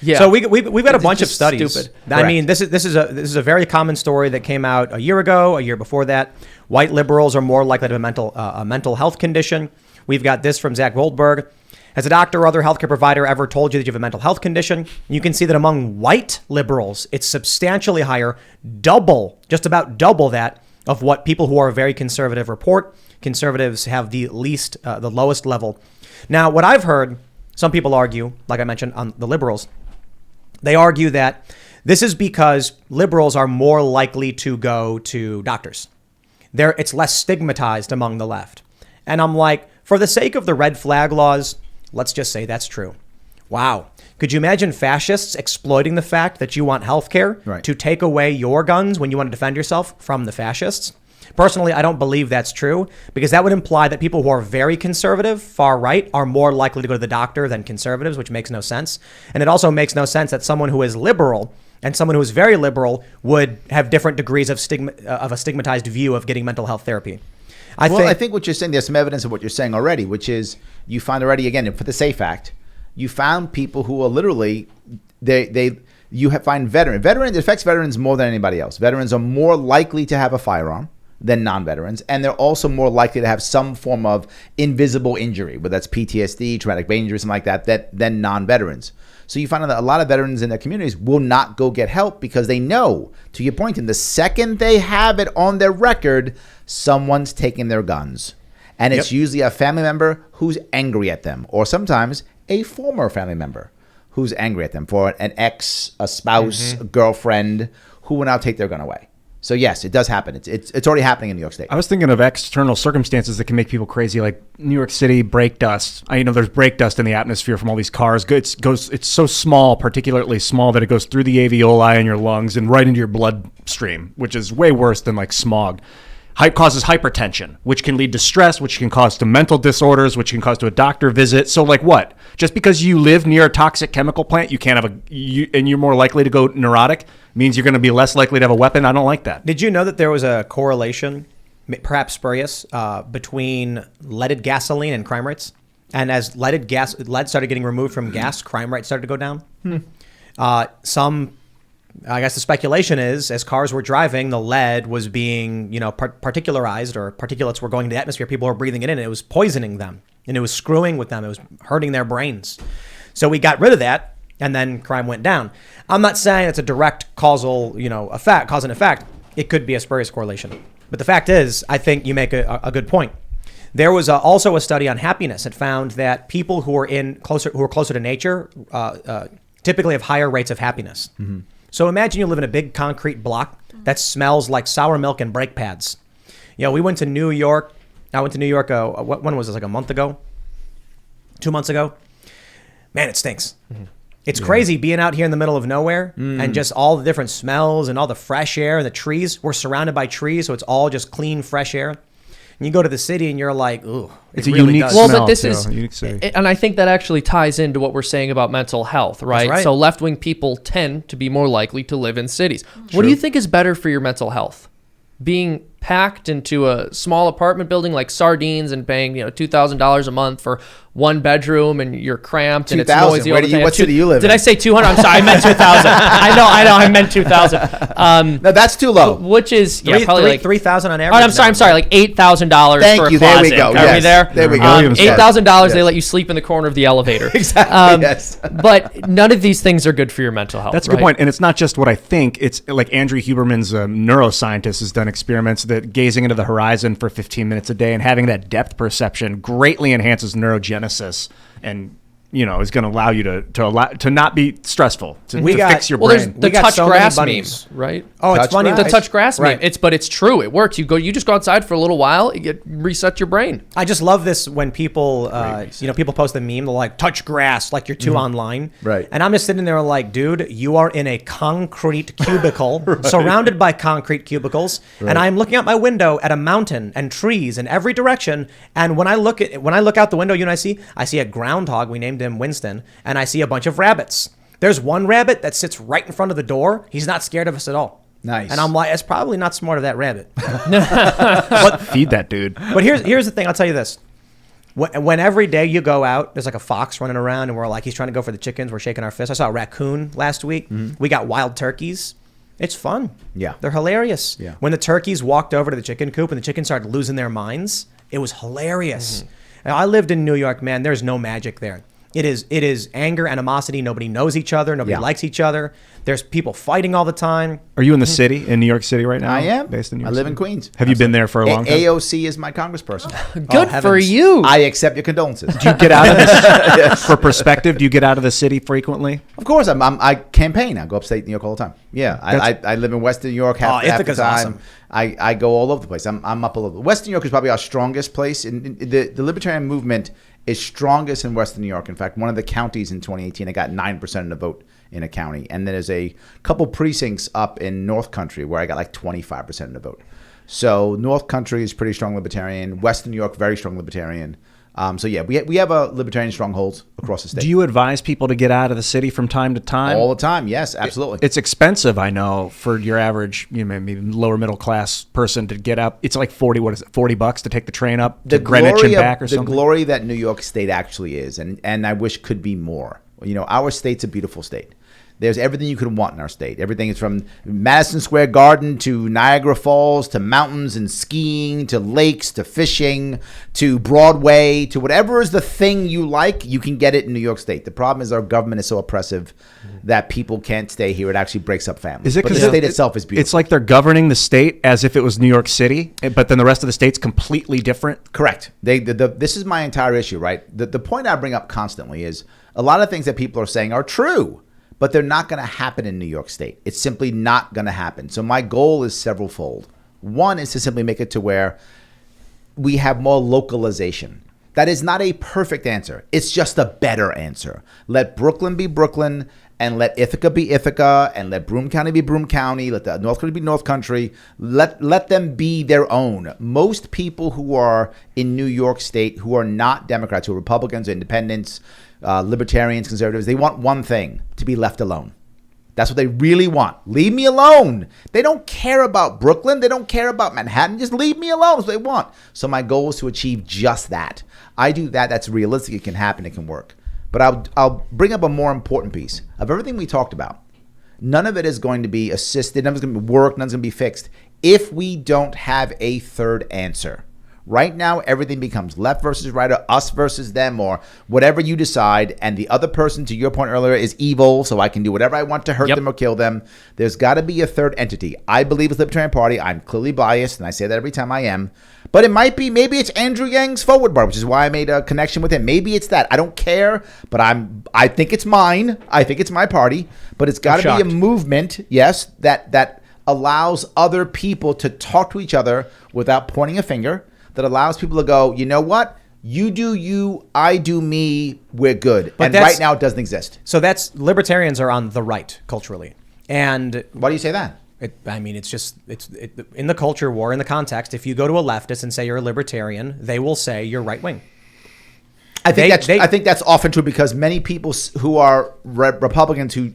Yeah. So we've got a bunch of studies. Stupid. I mean, this is a very common story that came out a year ago, a year before that. White liberals are more likely to have a mental health condition. We've got this from Zach Goldberg. Has a doctor or other healthcare provider ever told you that you have a mental health condition? You can see that among white liberals, it's substantially higher, just about double that of what people who are very conservative report. Conservatives have the lowest level. Now, what I've heard, some people argue, like I mentioned on the liberals, they argue that this is because liberals are more likely to go to doctors. It's less stigmatized among the left. And I'm like, for the sake of the red flag laws, let's just say that's true. Wow. Could you imagine fascists exploiting the fact that you want healthcare to take away your guns when you want to defend yourself from the fascists? Personally, I don't believe that's true, because that would imply that people who are very conservative, far right, are more likely to go to the doctor than conservatives, which makes no sense. And it also makes no sense that someone who is liberal and someone who is very liberal would have different degrees of a stigmatized view of getting mental health therapy. I think what you're saying, there's some evidence of what you're saying already, which is you find already, again, for the SAFE Act, you found people who are literally, you find veterans. It affects veterans more than anybody else. Veterans are more likely to have a firearm than non-veterans, and they're also more likely to have some form of invisible injury, whether that's PTSD, traumatic brain injury, something like that than non-veterans. So you find that a lot of veterans in their communities will not go get help because they know, to your point, in the second they have it on their record, someone's taking their guns. And it's usually a family member who's angry at them, or sometimes a former family member who's angry at them for an ex, a spouse, a girlfriend who will now take their gun away. So yes, it does happen. It's already happening in New York State. I was thinking of external circumstances that can make people crazy, like New York City brake dust. There's brake dust in the atmosphere from all these cars. It's so small, particularly small, that it goes through the alveoli in your lungs and right into your bloodstream, which is way worse than like smog. Causes hypertension, which can lead to stress, which can cause to mental disorders, which can cause to a doctor visit. So like what? Just because you live near a toxic chemical plant, you can't have and you're more likely to go neurotic, means you're going to be less likely to have a weapon. I don't like that. Did you know that there was a correlation, perhaps spurious, between leaded gasoline and crime rates? And as lead started getting removed from gas, crime rates started to go down. I guess the speculation is, as cars were driving, the lead was being, particularized, or particulates were going into the atmosphere. People were breathing it in, and it was poisoning them, and it was screwing with them. It was hurting their brains. So we got rid of that, and then crime went down. I'm not saying it's a direct causal, effect, cause and effect. It could be a spurious correlation. But the fact is, I think you make a good point. There was also a study on happiness that found that people who are closer to nature typically have higher rates of happiness. Mm-hmm. So imagine you live in a big concrete block that smells like sour milk and brake pads. We went to New York. I went to New York, when was this, like a month ago? 2 months ago? Man, it stinks. Mm-hmm. It's crazy being out here in the middle of nowhere and just all the different smells and all the fresh air and the trees. We're surrounded by trees, so it's all just clean, fresh air. And you go to the city and you're like, ooh, it's a really unique smell. Well, but this is, and I think that actually ties into what we're saying about mental health, right? Right. So left-wing people tend to be more likely to live in cities. True. What do you think is better for your mental health? Being packed into a small apartment building like sardines and paying $2,000 a month for one bedroom, and you're cramped and it's noisy. What city do you live in? Did I say 200? I'm sorry, I meant 2,000. I know, I meant 2,000. No, that's too low. Which is probably like 3,000 on average. I'm sorry, like $8,000 for a closet. There we go. Are we there? There we go. $8,000. They let you sleep in the corner of the elevator. Exactly. Yes. But none of these things are good for your mental health. That's a good point. And it's not just what I think. It's like Andrew Huberman's neuroscientist has done experiments that gazing into the horizon for 15 minutes a day and having that depth perception greatly enhances neurogenesis and is going to allow you to not be stressful, to fix your brain. There's the touch grass meme, right? Oh, it's funny. The touch grass meme. But it's true. It works. You just go outside for a little while, it resets your brain. I just love this when people, people post the meme, they're like, touch grass, like you're too online. Right. And I'm just sitting there like, dude, you are in a concrete cubicle, surrounded by concrete cubicles. Right. And I'm looking out my window at a mountain and trees in every direction. And when I look out the window, I see a groundhog. We named him Winston, and I see a bunch of rabbits. There's one rabbit that sits right in front of the door. He's not scared of us at all. Nice. And I'm like, it's probably not smart of that rabbit. But feed that dude. But here's the thing. I'll tell you this. When every day you go out, there's like a fox running around and we're like, he's trying to go for the chickens. We're shaking our fists. I saw a raccoon last week. We got wild turkeys. It's fun. Yeah. They're hilarious. Yeah. When the turkeys walked over to the chicken coop and the chickens started losing their minds, it was hilarious. And I lived in New York, man. There's no magic there. It is anger, animosity. Nobody knows each other. Nobody likes each other. There's people fighting all the time. Are you in the city, in New York City right now? I am. Based in New York I live City? in Queens. Have you been there for a long time? AOC is my congressperson. Good for you. I accept your condolences. Do you get out of this, for perspective, do you get out of the city frequently? Of course, I campaign. I go upstate New York all the time. Yeah, I live in Western New York half the Ithaca's time. awesome. I go all over the place. I'm up all over. Western New York is probably our strongest place. The libertarian movement is strongest in Western New York. In fact, one of the counties in 2018, I got 9% of the vote in a county. And then there's a couple precincts up in North Country where I got like 25% of the vote. So North Country is pretty strong libertarian. Western New York, very strong libertarian. So yeah, we have a libertarian strongholds across the state. Do you advise people to get out of the city from time to time? All the time, yes, absolutely. It's expensive, I know, for your average, maybe lower middle class person to get up. It's like $40 to take the train up to Greenwich and back or something? The glory that New York State actually is, and I wish could be more. Our state's a beautiful state. There's everything you could want in our state. Everything is from Madison Square Garden to Niagara Falls to mountains and skiing to lakes to fishing to Broadway to whatever is the thing you like, you can get it in New York State. The problem is our government is so oppressive that people can't stay here. It actually breaks up families. Is it but the because state itself is beautiful? It's like they're governing the state as if it was New York City, but then the rest of the state's completely different? Correct. This is my entire issue, right? The point I bring up constantly is a lot of things that people are saying are true, but they're not going to happen in New York State. It's simply not going to happen. So my goal is severalfold. One is to simply make it to where we have more localization. That is not a perfect answer. It's just a better answer. Let Brooklyn be Brooklyn, and let Ithaca be Ithaca, and let Broome County be Broome County, let the North Country be North Country. Let them be their own. Most people who are in New York State who are not Democrats, who are Republicans, independents, libertarians, conservatives, they want one thing: to be left alone. That's what they really want. Leave me alone. They don't care about Brooklyn. They don't care about Manhattan. Just leave me alone. That's what they want. So my goal is to achieve just that. I do that. That's realistic. It can happen. It can work. But I'll bring up a more important piece. Of everything we talked about, none of it is going to be assisted. None of it's going to work. None's going to be fixed if we don't have a third answer. Right now, everything becomes left versus right, or us versus them, or whatever you decide. And the other person, to your point earlier, is evil, so I can do whatever I want to hurt them or kill them. There's got to be a third entity. I believe with the Libertarian Party. I'm clearly biased, and I say that every time I am. But it might be, maybe it's Andrew Yang's forward bar, which is why I made a connection with him. Maybe it's that. I don't care, but I think it's mine. I think it's my party. But it's got to be a movement, yes, that allows other people to talk to each other without pointing a finger, that allows people to go, you know what? You do you, I do me, we're good. But right now it doesn't exist. So libertarians are on the right culturally. And why do you say that? It's in the culture war, in the context, if you go to a leftist and say you're a libertarian, they will say you're right wing. I think that's often true because many people who are Republicans who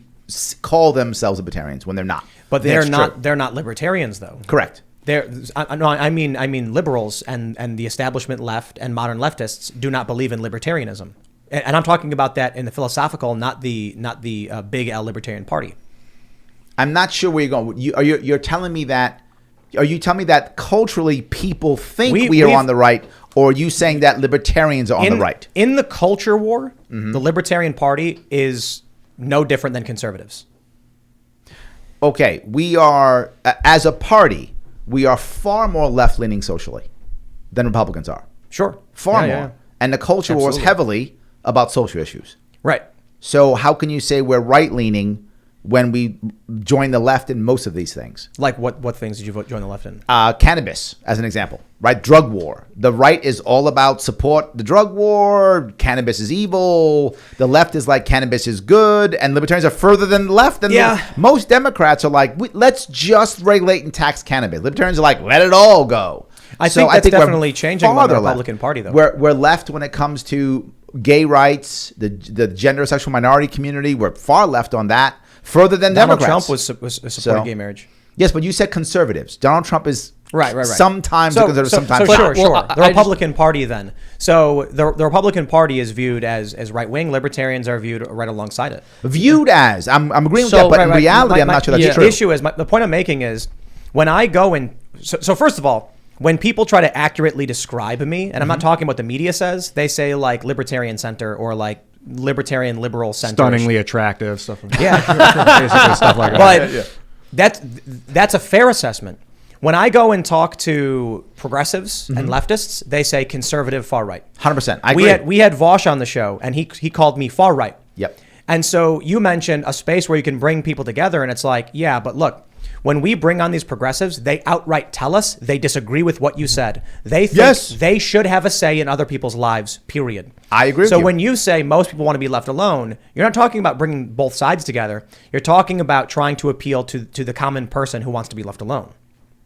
call themselves libertarians when they're not. But they're not libertarians though. Correct. I mean liberals and the establishment left and modern leftists do not believe in libertarianism, and I'm talking about that in the philosophical, not the big L Libertarian Party. I'm not sure where you're going. You're telling me that? Are you telling me that culturally people think we are on the right, or are you saying that libertarians are on the right? In the culture war, the Libertarian Party is no different than conservatives. Okay, we are as a party. We are far more left-leaning socially than Republicans are. Sure. Far more. Yeah. And the culture war is heavily about social issues. Right. So how can you say we're right-leaning when we join the left in most of these things? Like what things did you join the left in? Cannabis, as an example, right? Drug war. The right is all about support the drug war. Cannabis is evil. The left is like cannabis is good. And libertarians are further than the left. And most Democrats are like, let's just regulate and tax cannabis. Libertarians are like, let it all go. I think that's definitely changing in the Republican Party, though. We're left when it comes to gay rights, the gender sexual minority community. We're far left on that. Further than Donald Democrats. Trump was supporting gay marriage. Yes, but you said conservatives. Donald Trump is Right. Sometimes they're conservative, sometimes sure. not. The Republican Party then. So the Republican Party is viewed as right-wing. Libertarians are viewed right alongside it. Viewed as. I'm agreeing with that, but in reality, I'm not sure that's true. The issue is, the point I'm making is, when I go and... So first of all, when people try to accurately describe me, and I'm not talking about what the media says, they say like Libertarian Center or like Libertarian Liberal Center. Stunningly attractive, stuff like that. Yeah. Basically stuff like that. But that's a fair assessment. When I go and talk to progressives and leftists, they say conservative far right. 100%. I agree. We had Vosh on the show, and he called me far right. Yep. And so you mentioned a space where you can bring people together, and it's like, yeah, but look, when we bring on these progressives, they outright tell us they disagree with what you said. They think they should have a say in other people's lives, period. I agree with you. So you. when you say most people want to be left alone, you're not talking about bringing both sides together. You're talking about trying to appeal to the common person who wants to be left alone.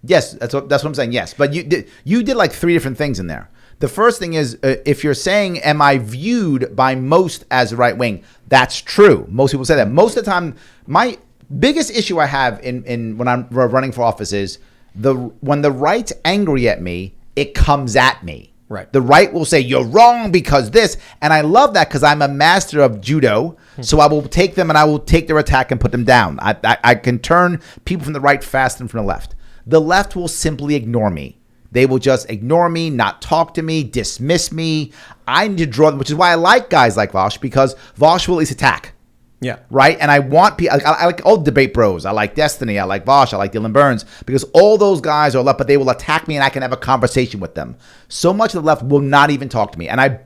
Yes, that's what I'm saying. Yes, but you did like 3 different things in there. The first thing is, if you're saying, am I viewed by most as right wing? That's true. Most people say that. Most of the time, my biggest issue I have in when I'm running for office is when the right's angry at me, it comes at me. Right. The right will say, you're wrong because this. And I love that because I'm a master of judo. So I will take them and I will take their attack and put them down. I can turn people from the right faster than from the left. The left will simply ignore me. They will just ignore me, not talk to me, dismiss me. I need to draw them, which is why I like guys like Vosh, because Vosh will at least attack. Yeah. Right? And I want people, I like all debate bros. I like Destiny. I like Vosh. I like Dylan Burns, because all those guys are left, but they will attack me and I can have a conversation with them. So much of the left will not even talk to me. And I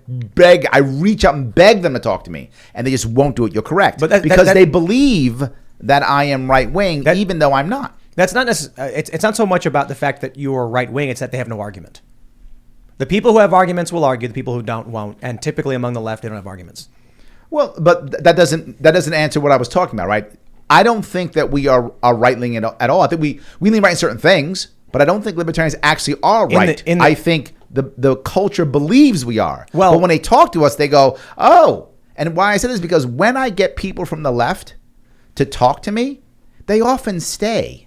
reach out and beg them to talk to me, and they just won't do it. You're correct. But because they believe that I am right wing, even though I'm not. That's not necessarily. It's not so much about the fact that you are right wing. It's that they have no argument. The people who have arguments will argue. The people who don't won't. And typically among the left, they don't have arguments. Well, but that doesn't answer what I was talking about, right? I don't think that we are right wing at all. I think we lean right in certain things, but I don't think libertarians actually are right. I think the culture believes we are. Well, but when they talk to us, they go, oh. And why I said this is because when I get people from the left to talk to me, they often stay.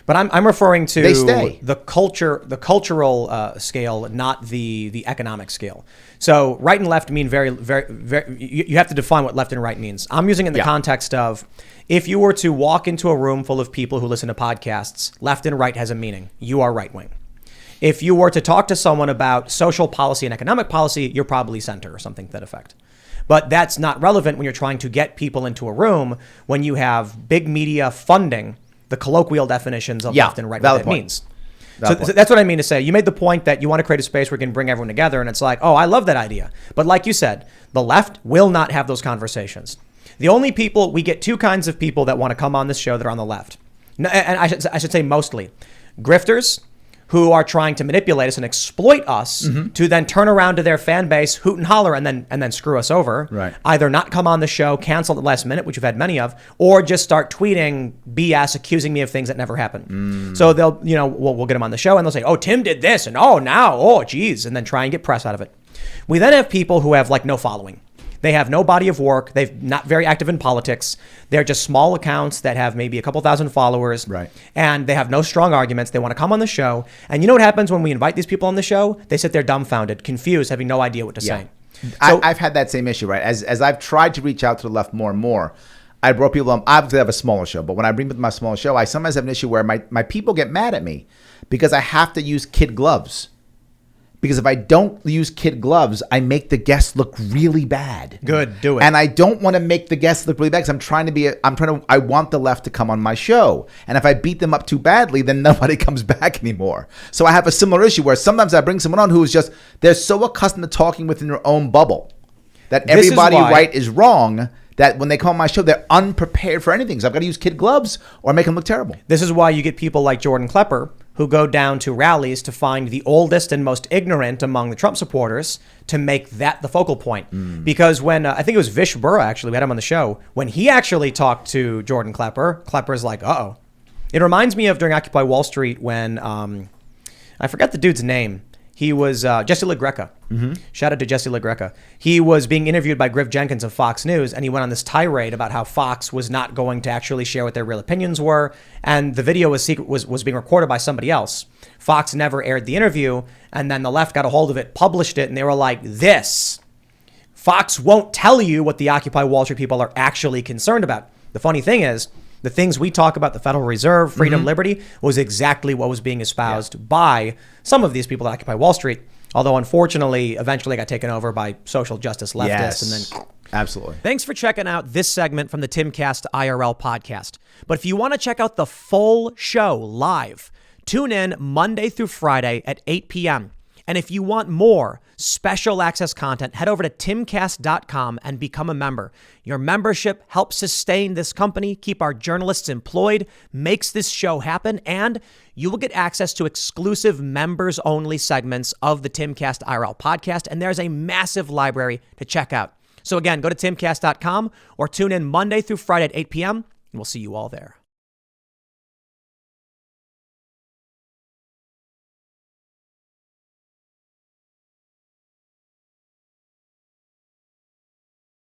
But I'm referring to the cultural scale, not the economic scale. So right and left mean very, very, very. You have to define what left and right means. I'm using it in the context of, if you were to walk into a room full of people who listen to podcasts, left and right has a meaning. You are right wing. If you were to talk to someone about social policy and economic policy, you're probably center or something to that effect. But that's not relevant when you're trying to get people into a room when you have big media funding the colloquial definitions of left and right, what that means. So that's what I mean to say. You made the point that you want to create a space where you can bring everyone together, and it's like, oh, I love that idea. But like you said, the left will not have those conversations. The only people, we get 2 kinds of people that want to come on this show that are on the left. And I should say mostly. Grifters, who are trying to manipulate us and exploit us to then turn around to their fan base, hoot and holler, and then screw us over. Right. Either not come on the show, cancel at the last minute, which we've had many of, or just start tweeting BS, accusing me of things that never happened. So they'll, we'll get them on the show and they'll say, oh, Tim did this, and geez, and then try and get press out of it. We then have people who have like no following. They have no body of work. They're not very active in politics. They're just small accounts that have maybe a couple thousand followers. Right. And they have no strong arguments. They want to come on the show. And you know what happens when we invite these people on the show? They sit there dumbfounded, confused, having no idea what to say. So, I've had that same issue, right? As I've tried to reach out to the left more and more, I brought people on. Obviously, I have a smaller show, but when I bring them to my smaller show, I sometimes have an issue where my people get mad at me because I have to use kid gloves. Because if I don't use kid gloves, I make the guests look really bad. Good, do it. And I don't want to make the guests look really bad because I want the left to come on my show. And if I beat them up too badly, then nobody comes back anymore. So I have a similar issue where sometimes I bring someone on who is just, they're so accustomed to talking within their own bubble that everybody right is wrong, that when they come on my show, they're unprepared for anything. So I've got to use kid gloves or make them look terrible. This is why you get people like Jordan Klepper, who go down to rallies to find the oldest and most ignorant among the Trump supporters to make that the focal point. Because when, I think it was Vish Burra, actually, we had him on the show, when he actually talked to Jordan Klepper, Klepper's like, uh-oh. It reminds me of during Occupy Wall Street when, I forget the dude's name. He was Jesse LaGreca. Shout out to Jesse LaGreca. He was being interviewed by Griff Jenkins of Fox News, and he went on this tirade about how Fox was not going to actually share what their real opinions were, and the video was being recorded by somebody else. Fox never aired the interview, and then the left got a hold of it, published it, and they were like, this. Fox won't tell you what the Occupy Wall Street people are actually concerned about. The funny thing is, the things we talk about, the Federal Reserve, freedom, liberty, was exactly what was being espoused by some of these people that Occupy Wall Street. Although, unfortunately, eventually got taken over by social justice leftists. And then, absolutely. Thanks for checking out this segment from the Timcast IRL podcast. But if you want to check out the full show live, tune in Monday through Friday at 8 p.m. And if you want more special access content, head over to timcast.com and become a member. Your membership helps sustain this company, keep our journalists employed, makes this show happen, and you will get access to exclusive members-only segments of the Timcast IRL podcast, and there's a massive library to check out. So again, go to timcast.com or tune in Monday through Friday at 8 p.m., and we'll see you all there.